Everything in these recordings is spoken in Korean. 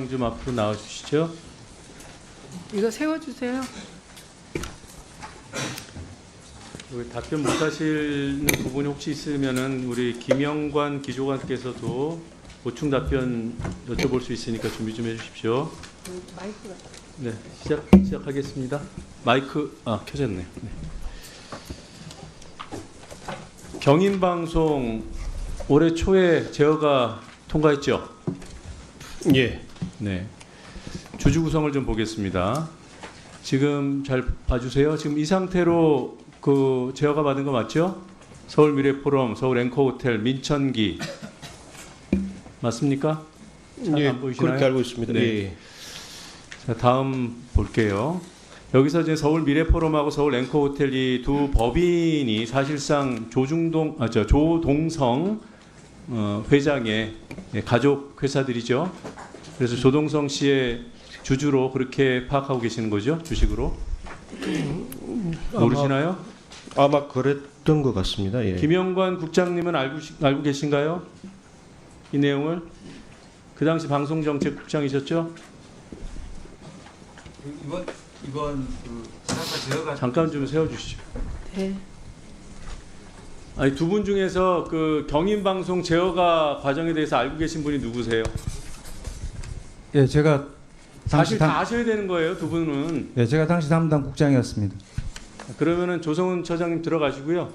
좀 앞으로 나와 주시죠. 이거 세워주세요. 답변 못 하시는 부분이 혹시 있으면은 우리 김영관 기조관께서도 보충 답변 여쭤볼 수 있으니까 준비 좀 해주십시오. 마이크가. 네, 시작하겠습니다. 마이크 켜졌네. 네. 경인방송 올해 초에 제어가 통과했죠? 예. 네. 주주 구성을 좀 보겠습니다. 지금 잘 봐주세요. 지금 이 상태로 그 제어가 받은 거 맞죠? 서울 미래포럼, 서울 앵커호텔, 민천기 맞습니까? 잘 예, 안 보이시나요? 그렇게 알고 있습니다. 네. 예. 자, 다음 볼게요. 여기서 이제 서울 미래포럼하고 서울 앵커호텔 이 두 법인이 사실상 조동성 회장의 가족 회사들이죠. 그래서 조동성 씨의 주주로 그렇게 파악하고 계시는 거죠? 주식으로? 모르시나요? 아마 그랬던 것 같습니다. 예. 김영관 국장님은 알고 계신가요? 이 내용을? 그 당시 방송정책국장이셨죠? 이번 제어가 잠깐 좀 세워주시죠. 네. 아니 두 분 중에서 그 경인방송 제어가 과정에 대해서 알고 계신 분이 누구세요? 예, 제가 사실 다 아셔야 되는 거예요, 두 분은. 예, 제가 당시 담당 국장이었습니다. 그러면은 조성은 처장님 들어가시고요.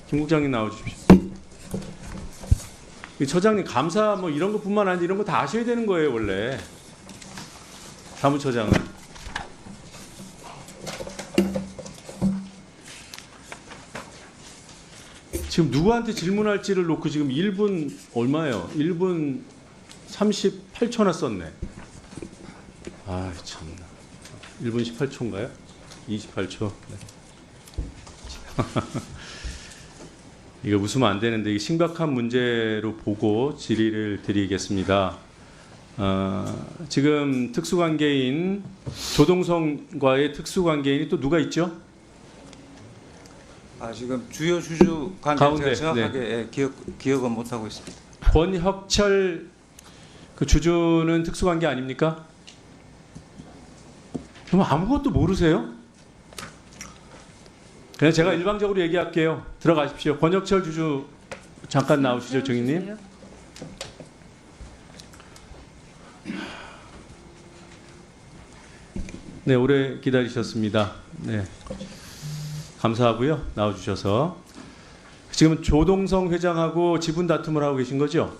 김 국장님 나와주십시오. 이 처장님 감사 뭐 이런 것뿐만 아니라 이런 거 다 아셔야 되는 거예요, 원래. 사무처장은. 지금 누구한테 질문할지를 놓고 지금 1분 얼마예요? 1분 38초나 썼네. 아, 참나. 1분 18초인가요? 28초. 네. 이거 웃으면 안 되는데 이게 심각한 문제로 보고 질의를 드리겠습니다. 지금 특수관계인 조동성과의 특수관계인이 또 누가 있죠? 지금 주요 주주 가운데, 관계 제가 정확하게 기억은 못 하고 있습니다. 권혁철 그 주주는 특수관계 아닙니까? 그럼 아무것도 모르세요? 그냥 제가 일방적으로 얘기할게요. 들어가십시오. 권혁철 주주 잠깐 나오시죠, 증인님. 네, 오래 기다리셨습니다. 네, 감사하고요. 나와주셔서. 지금 조동성 회장하고 지분 다툼을 하고 계신 거죠?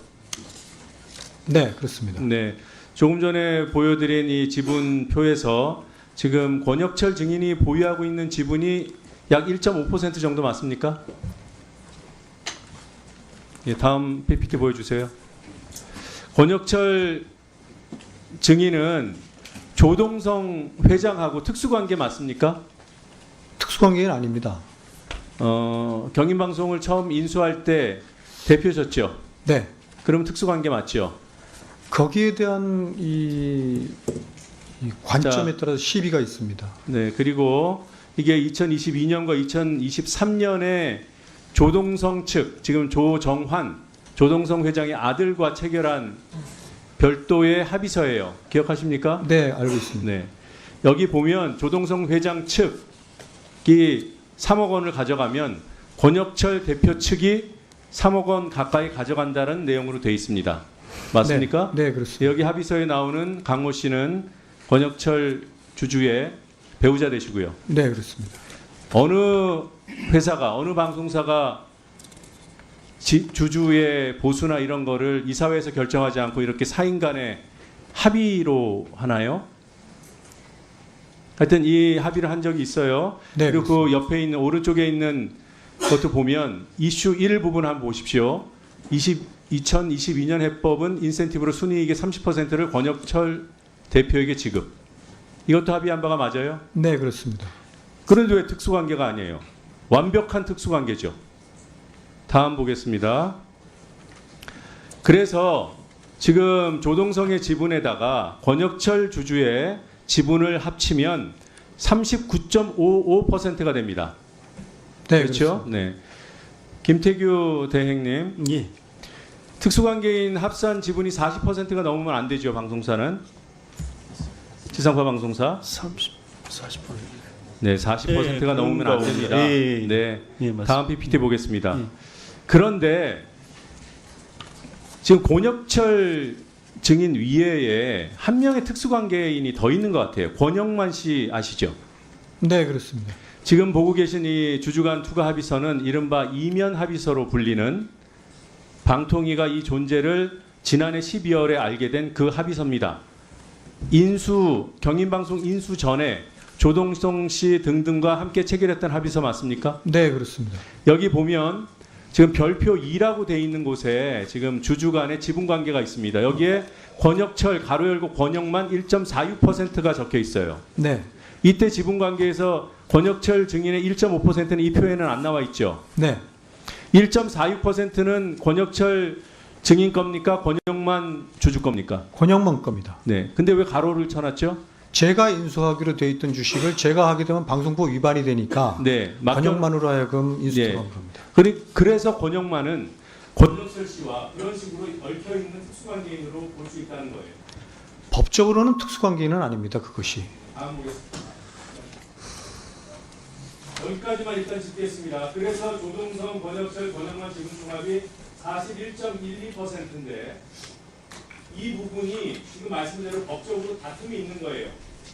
네, 그렇습니다. 네, 조금 전에 보여드린 이 지분표에서 지금 권혁철 증인이 보유하고 있는 지분이 약 1.5% 정도 맞습니까? 예, 다음 PPT 보여주세요. 권혁철 증인은 조동성 회장하고 특수관계 맞습니까? 특수관계는 아닙니다. 경인방송을 처음 인수할 때 대표셨죠? 네. 그럼 특수관계 맞죠? 거기에 대한 이 관점에 따라서 시비가 있습니다. 네, 그리고 이게 2022년과 2023년에 조동성 측, 지금 조정환, 조동성 회장의 아들과 체결한 별도의 합의서예요. 기억하십니까? 네, 알고 있습니다. 네. 여기 보면 조동성 회장 측이 3억 원을 가져가면 권혁철 대표 측이 3억 원 가까이 가져간다는 내용으로 되어 있습니다. 맞습니까? 네, 그렇습니다. 여기 합의서에 나오는 강모 씨는 권혁철 주주의 배우자 되시고요. 네, 그렇습니다. 어느 회사가, 어느 방송사가 주주의 보수나 이런 거를 이사회에서 결정하지 않고 이렇게 사인 간의 합의로 하나요? 하여튼 이 합의를 한 적이 있어요. 네, 그리고 그 옆에 있는 오른쪽에 있는 것도 보면 이슈 1 부분 한번 보십시오. 2022년 해법은 인센티브로 순이익의 30%를 권혁철 대표에게 지급. 이것도 합의한 바가 맞아요? 네, 그렇습니다. 그런데 왜 특수관계가 아니에요? 완벽한 특수관계죠. 다음 보겠습니다. 그래서 지금 조동성의 지분에다가 권혁철 주주의 지분을 합치면 39.55%가 됩니다. 네, 그렇죠? 그렇습니다. 네. 김태규 대행님, 예. 특수관계인 합산 지분이 40%가 넘으면 안 되죠. 방송사는 지상파 방송사 40%. 네 40%가 예, 넘으면 안 그런가 됩니다. 봅니다. 예, 예. 네 예, 맞습니다. 다음 PPT 보겠습니다. 예. 그런데 지금 권혁철 증인 위에에 한 명의 특수관계인이 더 있는 것 같아요. 권영만 씨 아시죠? 네, 그렇습니다. 지금 보고 계신 이 주주간 투가 합의서는 이른바 이면 합의서로 불리는 방통위가 이 존재를 지난해 12월에 알게 된 그 합의서입니다. 경인방송 인수 전에 조동성 씨 등등과 함께 체결했던 합의서 맞습니까? 네, 그렇습니다. 여기 보면 지금 별표 2라고 돼 있는 곳에 지금 주주 간의 지분 관계가 있습니다. 여기에 권혁철 가로 열고 권영만 1.46%가 적혀 있어요. 네, 이때 지분 관계에서 권혁철 증인의 1.5%는 이 표에는 안 나와 있죠. 네. 1.46%는 권혁철 증인 겁니까? 권영만 주주 겁니까? 권영만 겁니다. 네. 근데 왜 가로를 쳐놨죠? 제가 인수하기로 돼 있던 주식을 제가 하게 되면 방송법 위반이 되니까 네. 권영만으로 하여금 인수 예. 들어간 겁니다. 그래서 권영만은 권혁철 씨와 그런 식으로 얽혀 있는 특수관계인으로 볼 수 있다는 거예요. 법적으로는 특수관계인은 아닙니다. 그것이. 다음 보겠습니다. 여기까지만 일단 짚겠습니다. 그래서 조동성, 권혁철, 권영만 지분 총합이 41.12%인데 이 부분이 지금 말씀대로 법적으로 다툼이 있는 거예요.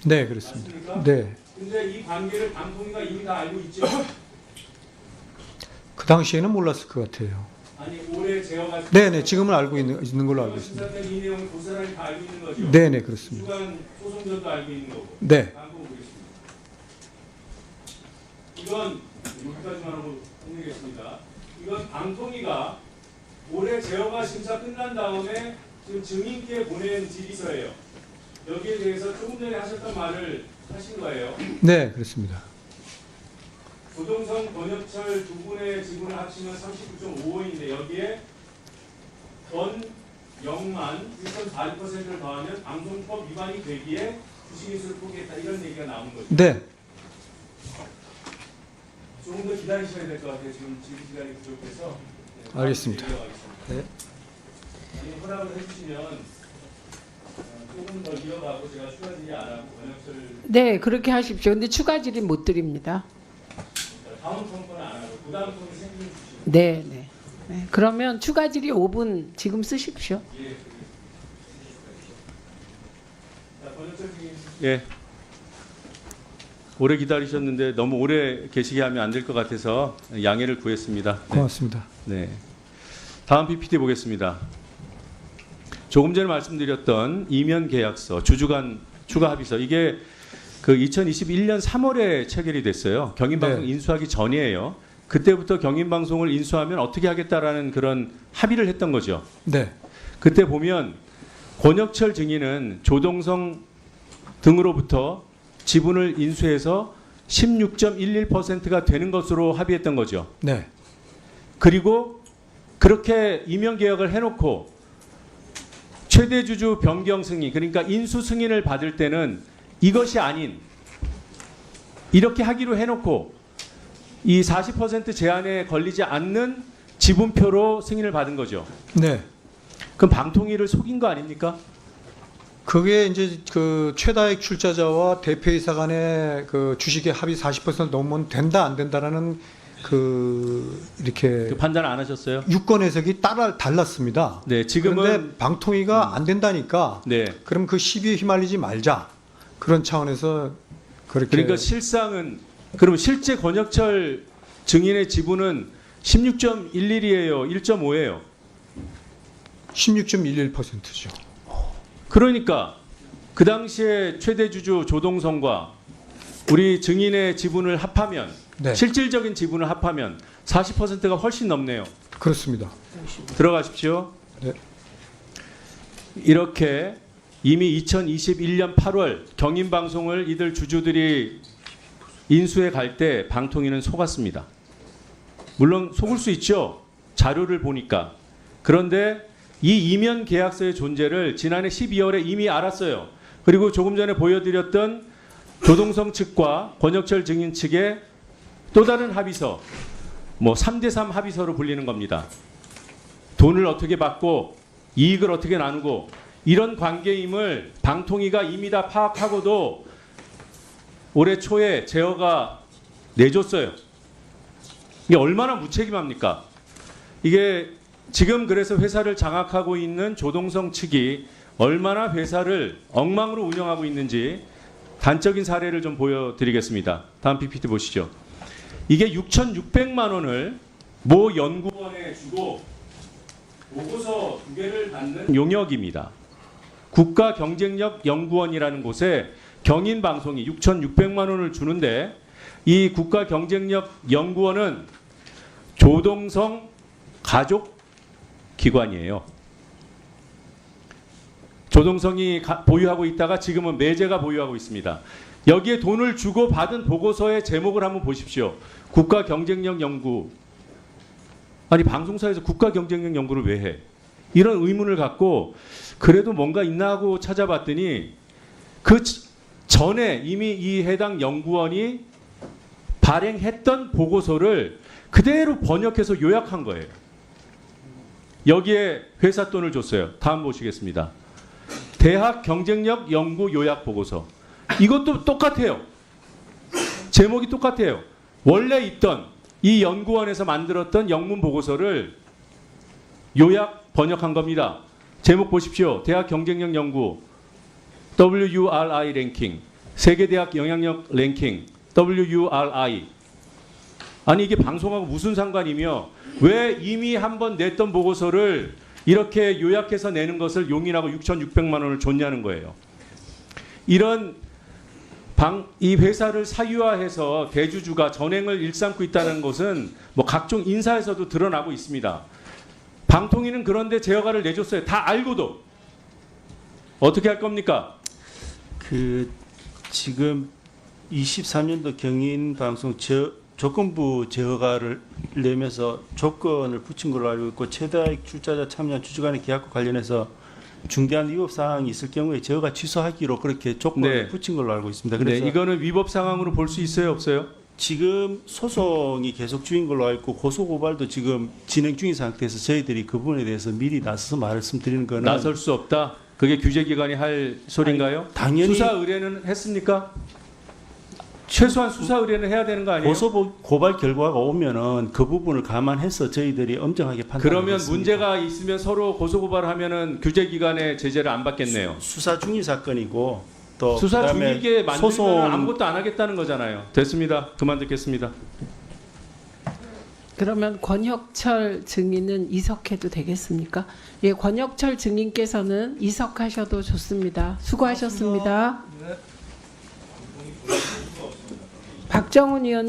네, 그렇습니다. 맞습니까? 네. 근데 이 관계를 방통위가 이미 다 알고 있죠. 그 당시에는 몰랐을 것 같아요. 아니 올해 제어가 네, 네. 지금은 알고 있는 걸로 알고 있습니다. 심사된 이 내용을 고스란히 다 알고 있는 거죠. 네, 네, 그렇습니다. 주간 소송전도 알고 있는 거고. 네. 다음 거 보겠습니다. 이건 여기까지만 하고 끝내겠습니다. 이건 방통위가 올해 제어가 심사 끝난 다음에 지금 증인께 보낸 질의서예요. 여기에 대해서 조금 전에 하셨던 말을 하신 거예요. 네, 그렇습니다. 조동성, 권혁철 두 분의 지분을 합치면 39.55인데 여기에 권영만 1.42%를 더하면 방송법 위반이 되기에 주식인수를 포기했다 이런 얘기가 나오는 거죠. 네. 조금 더 기다리셔야 될 것 같아요. 지금 질의 시간이 부족해서. 네, 알겠습니다. 이어가겠습니다. 네. 아니, 허락을 해주시면 조금 더 이어가고 제가 추가 질의 안 하고 권혁철 네, 그렇게 하십시오. 근데 추가 질의 못 드립니다. 다음 통과는 안 하고 그 다음 통은 생기는 주시고. 네, 네. 네. 그러면 추가 질의 5분 지금 쓰십시오. 예. 자, 권혁철 증인. 예. 오래 기다리셨는데 너무 오래 계시게 하면 안 될 것 같아서 양해를 구했습니다. 네. 고맙습니다. 네. 다음 PPT 보겠습니다. 조금 전에 말씀드렸던 이면 계약서, 주주간 추가 합의서 이게 그 2021년 3월에 체결이 됐어요. 경인방송 네. 인수하기 전이에요. 그때부터 경인방송을 인수하면 어떻게 하겠다라는 그런 합의를 했던 거죠. 네. 그때 보면 권혁철 증인은 조동성 등으로부터 지분을 인수해서 16.11%가 되는 것으로 합의했던 거죠. 네. 그리고 그렇게 임명 계약을 해놓고 최대 주주 변경 승인, 그러니까 인수 승인을 받을 때는 이것이 아닌 이렇게 하기로 해놓고 이 40% 제한에 걸리지 않는 지분표로 승인을 받은 거죠. 네. 그럼 방통위를 속인 거 아닙니까? 그게 이제 그 최다액 출자자와 대표이사 간의 그 주식의 합의 40% 넘으면 된다 안 된다라는 그 이렇게 그 판단 안 하셨어요? 유권 해석이 달랐습니다. 네, 지금은 그런데 방통위가 안 된다니까 네. 그럼 그 시비에 휘말리지 말자 그런 차원에서 그렇게 그러니까 실상은 그럼 실제 권혁철 증인의 지분은 16.11이에요, 1.5예요. 16.11%죠. 그러니까 그 당시에 최대 주주 조동성과 우리 증인의 지분을 합하면 네. 실질적인 지분을 합하면 40%가 훨씬 넘네요. 그렇습니다. 들어가십시오. 네. 이렇게 이미 2021년 8월 경인방송을 이들 주주들이 인수해 갈 때 방통위는 속았습니다. 물론 속을 수 있죠. 자료를 보니까. 그런데 이 이면 계약서의 존재를 지난해 12월에 이미 알았어요. 그리고 조금 전에 보여드렸던 조동성 측과 권혁철 증인 측의 또 다른 합의서, 뭐 3대3 합의서로 불리는 겁니다. 돈을 어떻게 받고 이익을 어떻게 나누고 이런 관계임을 방통위가 이미 다 파악하고도 올해 초에 제어가 내줬어요. 이게 얼마나 무책임합니까? 이게 지금 그래서 회사를 장악하고 있는 조동성 측이 얼마나 회사를 엉망으로 운영하고 있는지 단적인 사례를 좀 보여드리겠습니다. 다음 PPT 보시죠. 이게 6,600만 원을 모 연구원에 주고 보고서 2개를 받는 용역입니다. 국가경쟁력연구원이라는 곳에 경인방송이 6,600만 원을 주는데 이 국가경쟁력연구원은 조동성 가족 기관이에요. 조동성이 보유하고 있다가 지금은 매제가 보유하고 있습니다. 여기에 돈을 주고 받은 보고서의 제목을 한번 보십시오. 국가경쟁력연구. 아니 방송사에서 국가경쟁력연구를 왜 해? 이런 의문을 갖고 그래도 뭔가 있나 하고 찾아봤더니 그 전에 이미 이 해당 연구원이 발행했던 보고서를 그대로 번역해서 요약한 거예요. 여기에 회사 돈을 줬어요. 다음 보시겠습니다. 대학 경쟁력 연구 요약 보고서. 이것도 똑같아요. 제목이 똑같아요. 원래 있던 이 연구원에서 만들었던 영문 보고서를 요약 번역한 겁니다. 제목 보십시오. 대학 경쟁력 연구 WURI 랭킹, 세계대학 영향력 랭킹 WURI. 아니 이게 방송하고 무슨 상관이며 왜 이미 한번 냈던 보고서를 이렇게 요약해서 내는 것을 용인하고 6,600만 원을 줬냐는 거예요. 이런 이 회사를 사유화해서 대주주가 전횡을 일삼고 있다는 것은 뭐 각종 인사에서도 드러나고 있습니다. 방통위는 그런데 제어가를 내줬어요. 다 알고도. 어떻게 할 겁니까? 그 지금 23년도 경인방송 조건부 제어가를 내면서 조건을 붙인 걸로 알고 있고 최다익 출자자 참여한 주주간의 계약과 관련해서 중대한 위법 사항이 있을 경우에 제어가 취소하기로 그렇게 조건을 네. 붙인 걸로 알고 있습니다. 네, 그래서 이거는 위법 상황으로 볼 수 있어요, 없어요? 지금 소송이 계속 중인 걸로 알고 있고 고소 고발도 지금 진행 중인 상태에서 저희들이 그 부분에 대해서 미리 나서서 말씀드리는 거는 나설 수 없다. 그게 규제기관이 할 소린가요? 당연히 수사 의뢰는 했습니까? 최소한 수사 의뢰는 해야 되는 거 아니에요? 고소 고발 결과가 오면은 그 부분을 감안해서 저희들이 엄정하게 판단하겠습니다. 그러면 문제가 있으면 서로 고소 고발하면은 규제기관의 제재를 안 받겠네요. 수사 중인 사건이고 또 수사 그다음에 중이게 만들면 소송 아무것도 안 하겠다는 거잖아요. 됐습니다. 그만 듣겠습니다. 그러면 권혁철 증인은 이석해도 되겠습니까? 예, 권혁철 증인께서는 이석하셔도 좋습니다. 수고하셨습니다. 박정훈 의원님.